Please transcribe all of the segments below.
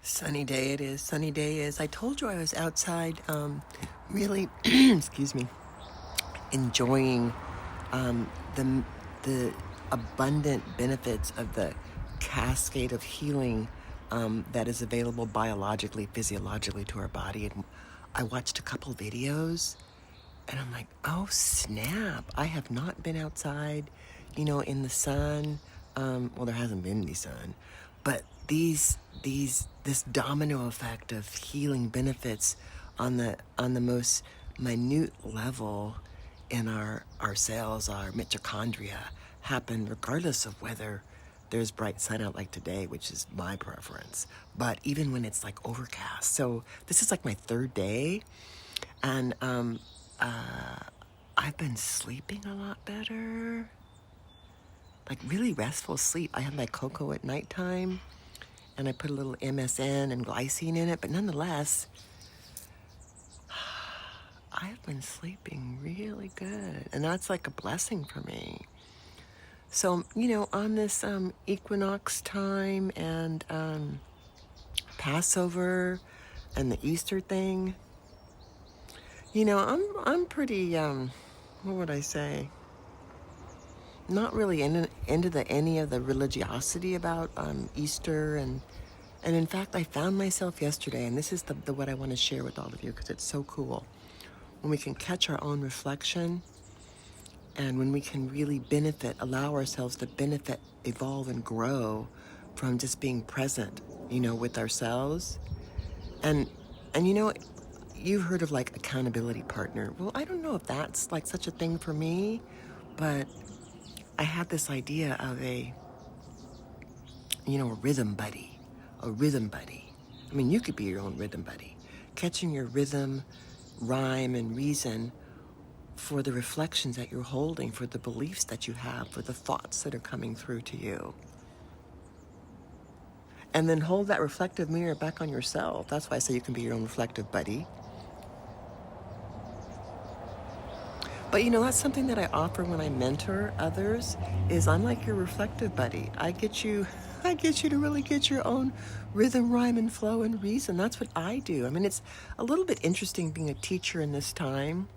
Sunny day it is. Sunny day is. I told you I was outside, really, excuse me, enjoying the abundant benefits of the cascade of healing that is available biologically, physiologically to our body. And I watched a couple videos, and I'm like, oh snap! I have not been outside, in the sun. Well, there hasn't been any sun, but this domino effect of healing benefits on the most minute level in our cells, our mitochondria, happen regardless of whether there's bright sun out like today, which is my preference, but even when it's like overcast. So this is like my third day, and I've been sleeping a lot better, like really restful sleep. I have my cocoa at nighttime, and I put a little MSM and glycine in it, but nonetheless, I've been sleeping really good, and that's like a blessing for me. So, on this equinox time and Passover and the Easter thing, I'm pretty, what would I say? Not really into any of the religiosity about Easter, and in fact, I found myself yesterday, and this is the what I want to share with all of you because it's so cool. When we can catch our own reflection, and when we can really allow ourselves to benefit, evolve, and grow from just being present, with ourselves. And you've heard of like accountability partner. Well, I don't know if that's like such a thing for me, but I had this idea of a rhythm buddy. A rhythm buddy. I mean, you could be your own rhythm buddy. Catching your rhythm, rhyme, and reason for the reflections that you're holding, for the beliefs that you have, for the thoughts that are coming through to you. And then hold that reflective mirror back on yourself. That's why I say you can be your own reflective buddy. But that's something that I offer when I mentor others, is I'm like your reflective buddy. I get you to really get your own rhythm, rhyme, and flow and reason. That's what I do. I mean, it's a little bit interesting being a teacher in this time,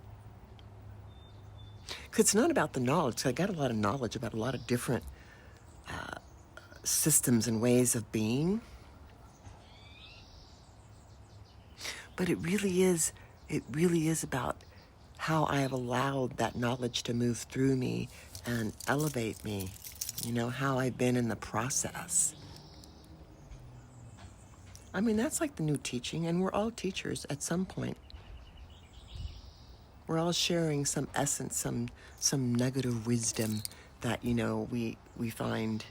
because it's not about the knowledge. I got a lot of knowledge about a lot of different systems and ways of being. But it really is about how I have allowed that knowledge to move through me and elevate me, how I've been in the process. I mean, that's like the new teaching, and we're all teachers at some point. We're all sharing some essence, some nugget of wisdom that, we find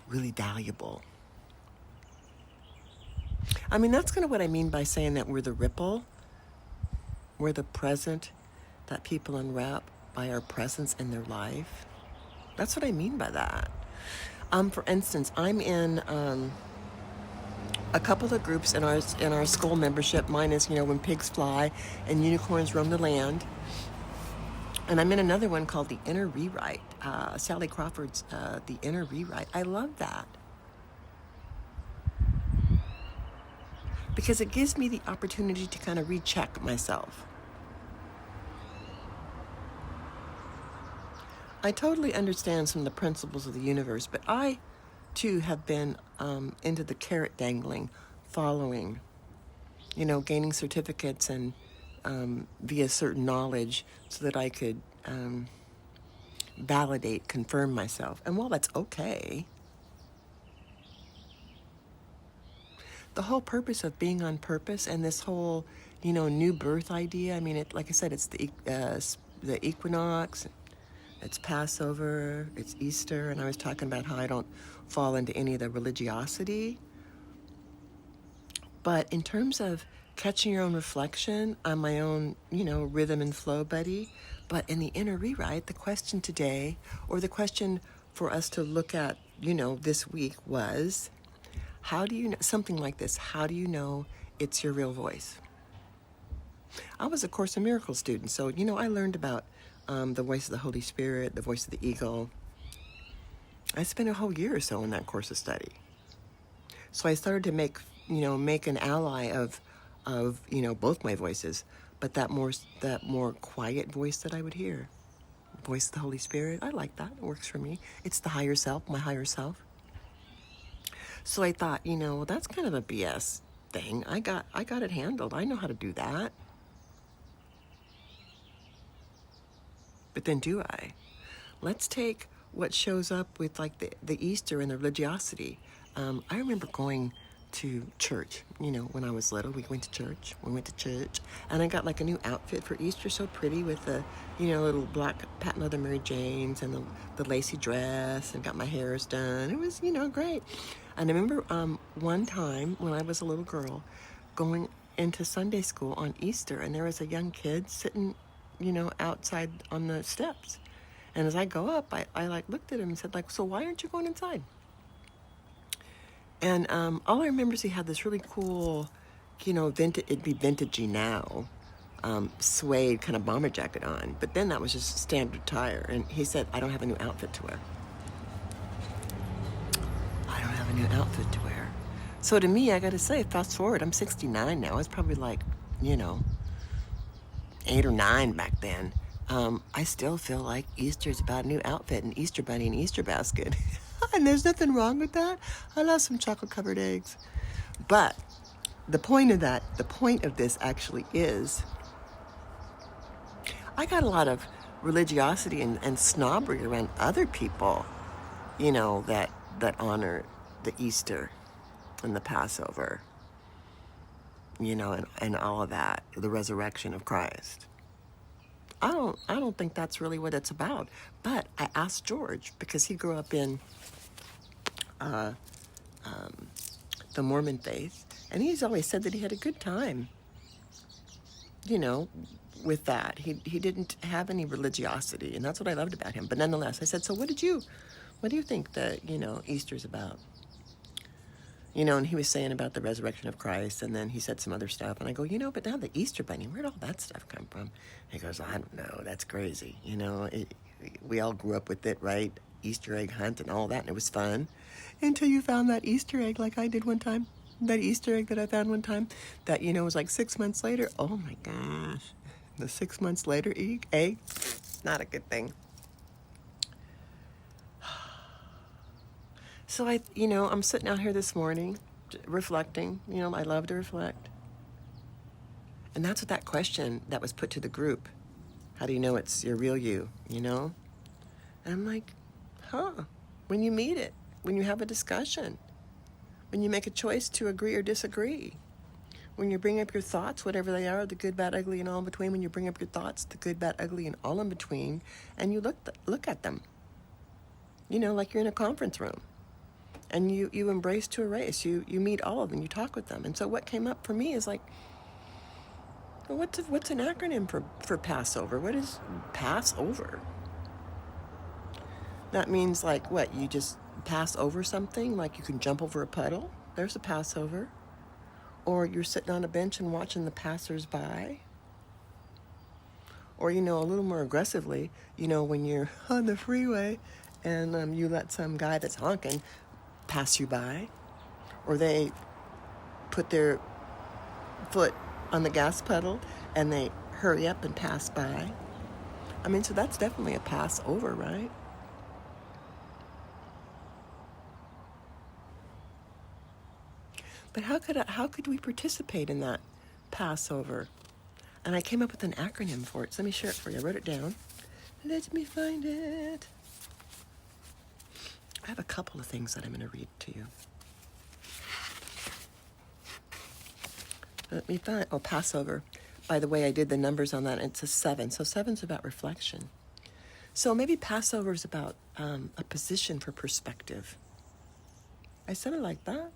really valuable. I mean, that's kind of what I mean by saying that we're the ripple. We're the present that people unwrap by our presence in their life. That's what I mean by that. For instance, I'm in a couple of groups in our school membership. Mine is, When Pigs Fly and Unicorns Roam the Land. And I'm in another one called The Inner Rewrite. Sally Crawford's The Inner Rewrite. I love that, because it gives me the opportunity to kind of recheck myself. I totally understand some of the principles of the universe, but I, too, have been into the carrot dangling, following, gaining certificates and via certain knowledge so that I could validate, confirm myself. And while that's okay, the whole purpose of being on purpose and this whole, new birth idea, I mean, like I said, it's the equinox, it's Passover, it's Easter, and I was talking about how I don't fall into any of the religiosity. But in terms of catching your own reflection, I'm my own, rhythm and flow buddy. But in the Inner Rewrite, the question today, or the question for us to look at, this week was, how do you know, something like this, how do you know it's your real voice? I was a Course in Miracles student, so, I learned about the voice of the Holy Spirit, the voice of the eagle. I spent a whole year or so in that course of study. So I started to make make an ally of both my voices, but that more quiet voice that I would hear, voice of the Holy Spirit. I like that. It works for me. It's the higher self, my higher self. So I thought, that's kind of a BS thing. I got it handled. I know how to do that. But then do I? Let's take what shows up with like the Easter and the religiosity. I remember going to church, when I was little. We went to church, and I got like a new outfit for Easter, so pretty, with the, little black patent leather Mary Janes and the lacy dress, and got my hairs done. It was, great. And I remember one time when I was a little girl going into Sunday school on Easter, and there was a young kid sitting, outside on the steps. And as I go up, I like looked at him and said, like, so why aren't you going inside? And all I remember is he had this really cool, vintage, it'd be vintagey now, suede kind of bomber jacket on. But then that was just standard attire. And he said, I don't have a new outfit to wear. I don't have a new outfit to wear. So to me, I got to say, fast forward, I'm 69 now. I was probably like, 8 or 9 back then. I still feel like Easter's about a new outfit, an Easter bunny, and Easter basket. And there's nothing wrong with that. I love some chocolate-covered eggs. But the point of this actually is, I got a lot of religiosity and snobbery around other people, that honor the Easter and the Passover, and all of that, the resurrection of Christ. I don't think that's really what it's about. But I asked George, because he grew up in the Mormon faith, and he's always said that he had a good time, with that. He didn't have any religiosity, and that's what I loved about him. But nonetheless, I said, so what do you think that, Easter's about? And he was saying about the resurrection of Christ, and then he said some other stuff, and I go, but now the Easter bunny, where'd all that stuff come from? He goes, I don't know, that's crazy. We all grew up with it, right? Easter egg hunt and all that, and it was fun. Until you found that Easter egg like I did one time. That Easter egg that I found one time, that, was like 6 months later. Oh my gosh. The 6 months later egg, not a good thing. So I'm sitting out here this morning, reflecting. I love to reflect. And that's what that question that was put to the group. How do you know it's your real you, And I'm like, when you meet it, when you have a discussion, when you make a choice to agree or disagree, when you bring up your thoughts, whatever they are, the good, bad, ugly, and all in between, when you bring up your thoughts, the good, bad, ugly, and all in between, and you look at them, like you're in a conference room. And you embrace to erase. You meet all of them. You talk with them. And so what came up for me is like, well, what's an acronym for Passover? What is Passover? That means like what? You just pass over something? Like you can jump over a puddle? There's a Passover. Or you're sitting on a bench and watching the passers-by? Or, a little more aggressively, when you're on the freeway and you let some guy that's honking pass you by, or they put their foot on the gas pedal and they hurry up and pass by. So that's definitely a Passover, right? But how could we participate in that Passover? And I came up with an acronym for it. So let me share it for you. I wrote it down. Let me find it. I have a couple of things that I'm going to read to you. Let me find, Passover. By the way, I did the numbers on that, and it's a 7. So 7's about reflection. So maybe Passover is about a position for perspective. I said it like that.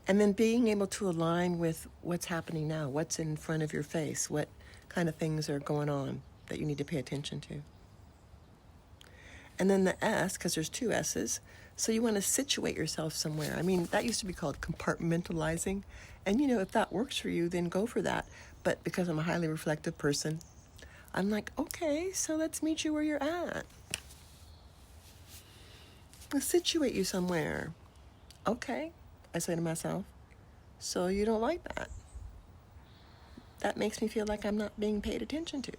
And then being able to align with what's happening now, what's in front of your face, what kind of things are going on that you need to pay attention to. And then the S, because there's 2 S's, so you want to situate yourself somewhere. That used to be called compartmentalizing. And, if that works for you, then go for that. But because I'm a highly reflective person, I'm like, okay, so let's meet you where you're at. Let's situate you somewhere. Okay, I say to myself. So you don't like that. That makes me feel like I'm not being paid attention to.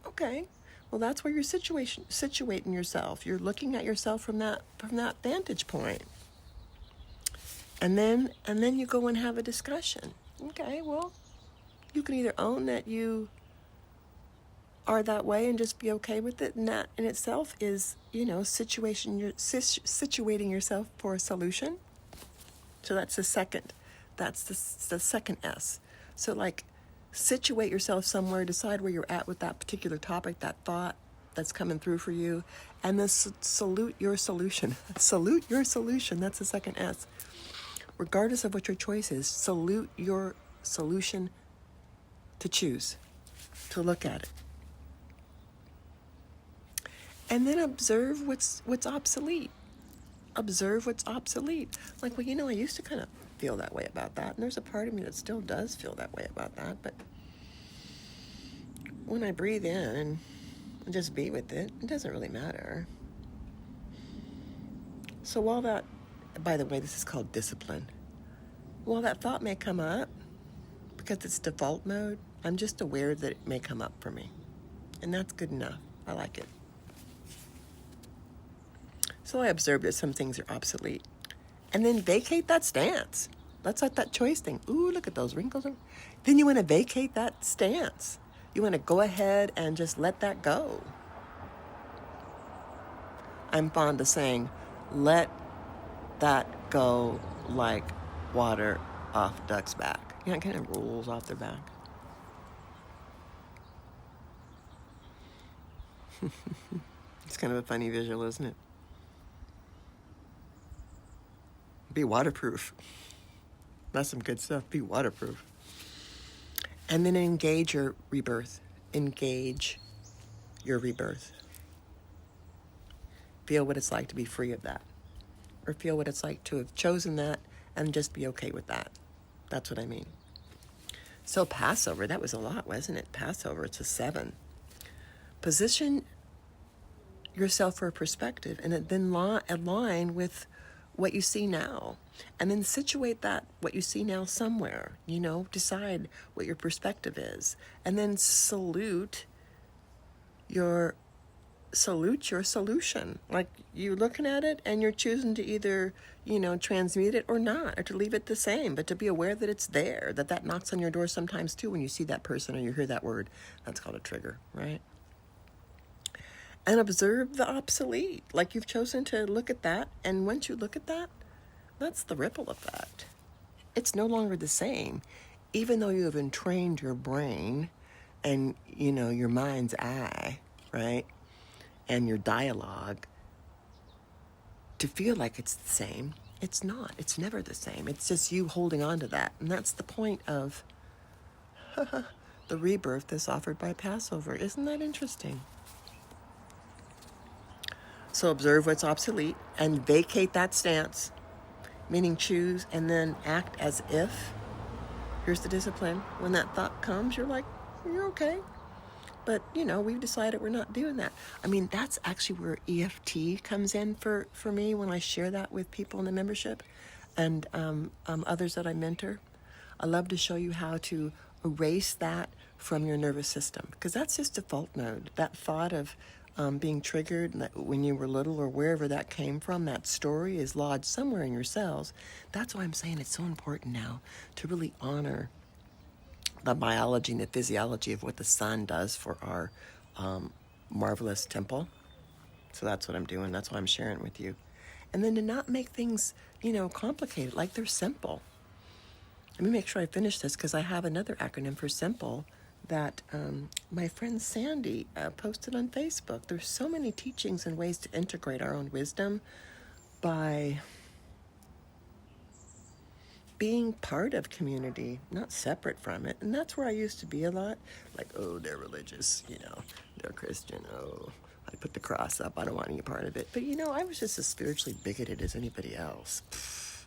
Okay. Well, that's where you're situating yourself. You're looking at yourself from that vantage point. And then you go and have a discussion. Okay, well, you can either own that you are that way and just be okay with it, and that in itself is, situating yourself for a solution. So that's the second S. So like, situate yourself somewhere, decide where you're at with that particular topic, that thought that's coming through for you, and then salute your solution. Salute your solution. That's the second S. Regardless of what your choice is, salute your solution to choose, to look at it. And then observe what's obsolete. Observe what's obsolete. Like, well, I used to kind of feel that way about that. And there's a part of me that still does feel that way about that. But when I breathe in and just be with it, it doesn't really matter. So while that, by the way, this is called discipline. While that thought may come up, because it's default mode, I'm just aware that it may come up for me. And that's good enough. I like it. So I observe that some things are obsolete. And then vacate that stance. That's like that choice thing. Ooh, look at those wrinkles. Then you want to vacate that stance. You want to go ahead and just let that go. I'm fond of saying, let that go like water off duck's back. It kind of rolls off their back. It's kind of a funny visual, isn't it? Be waterproof. That's some good stuff. Be waterproof. And then engage your rebirth. Engage your rebirth. Feel what it's like to be free of that. Or feel what it's like to have chosen that and just be okay with that. That's what I mean. So Passover, that was a lot, wasn't it? Passover, it's a 7. Position yourself for a perspective and then align with what you see now, and then situate that, what you see now, somewhere, decide what your perspective is, and then salute your solution. Like, you're looking at it and you're choosing to either, transmute it or not, or to leave it the same, but to be aware that it's there, that knocks on your door sometimes too when you see that person or you hear that word. That's called a trigger, right? And observe the obsolete. Like, you've chosen to look at that, and once you look at that, that's the ripple effect. It's no longer the same, even though you have entrained your brain and, your mind's eye, right, and your dialogue to feel like it's the same. It's not. It's never the same. It's just you holding on to that. And that's the point of the rebirth that's offered by Passover. Isn't that interesting? So observe what's obsolete and vacate that stance, meaning choose and then act as if. Here's the discipline. When that thought comes, you're like, you're okay. But, we've decided we're not doing that. I mean, that's actually where EFT comes in for me when I share that with people in the membership and others that I mentor. I love to show you how to erase that from your nervous system, because that's just default mode. That thought of being triggered when you were little or wherever that came from, that story is lodged somewhere in your cells. That's why I'm saying it's so important now to really honor the biology and the physiology of what the sun does for our marvelous temple. So that's what I'm doing. That's why I'm sharing it with you. And then to not make things, complicated, like they're simple. Let me make sure I finish this, because I have another acronym for simple that my friend Sandy posted on Facebook. There's so many teachings and ways to integrate our own wisdom by being part of community, not separate from it. And that's where I used to be a lot. Like, oh, they're religious, they're Christian, oh, I put the cross up, I don't want any part of it. But, I was just as spiritually bigoted as anybody else. Pfft,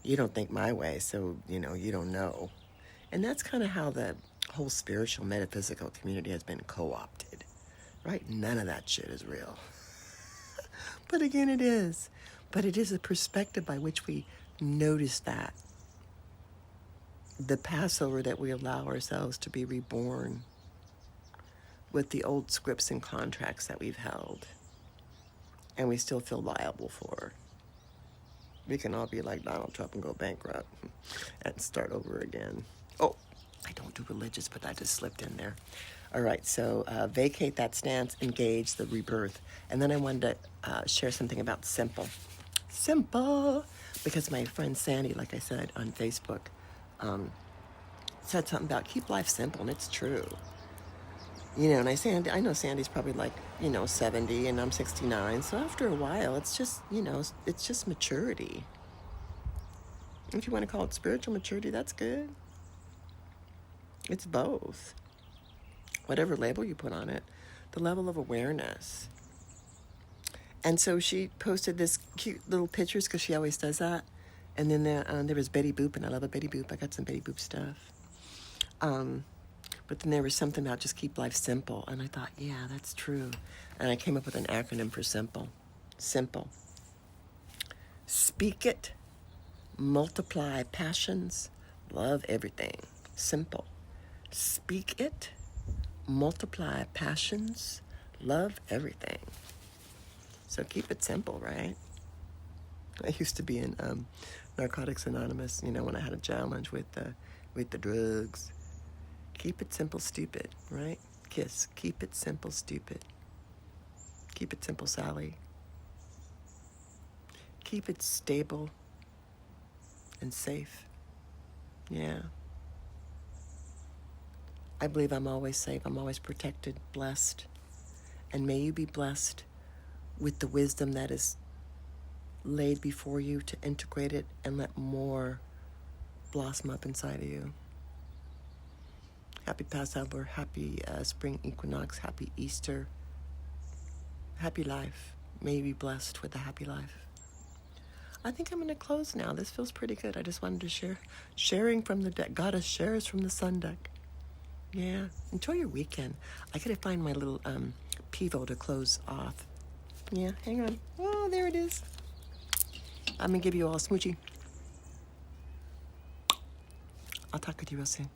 you don't think my way, so, you don't know. And that's kind of how the whole spiritual metaphysical community has been co-opted, right? None of that shit is real. But again, it is. But it is a perspective by which we Notice that. The Passover that we allow ourselves to be reborn with the old scripts and contracts that we've held and we still feel liable for. We can all be like Donald Trump and go bankrupt and start over again. Oh, I don't do religious, but I just slipped in there. All right, so vacate that stance, engage the rebirth. And then I wanted to share something about simple. Simple, because my friend Sandy, like I said on Facebook, said something about keep life simple, and it's true. You know, and I know Sandy's probably like, 70 and I'm 69. So after a while, it's just, it's just maturity. If you want to call it spiritual maturity, that's good. It's both. Whatever label you put on it, the level of awareness. And so she posted this cute little pictures because she always does that. And then there was Betty Boop, and I love a Betty Boop. I got some Betty Boop stuff. But then there was something about just keep life simple. And I thought, yeah, that's true. And I came up with an acronym for simple. Simple. Speak it, multiply passions, love everything. Simple. Speak it, multiply passions, love everything. So keep it simple, right? I used to be in Narcotics Anonymous, when I had a challenge with the drugs. Keep it simple, stupid, right? KISS. Keep it simple, stupid. Keep it simple, Sally. Keep it stable and safe. Yeah. I believe I'm always safe. I'm always protected, blessed. And may you be blessed with the wisdom that is laid before you to integrate it and let more blossom up inside of you. Happy Passover, happy spring equinox, happy Easter, happy life. May you be blessed with a happy life. I think I'm going to close now. This feels pretty good. I just wanted to sharing from the deck. Goddess shares from the sun deck. Yeah, enjoy your weekend. I gotta find my little pivo to close off. Yeah, hang on. Oh, there it is. I'm gonna give you all a smoochie. I'll talk with you real soon.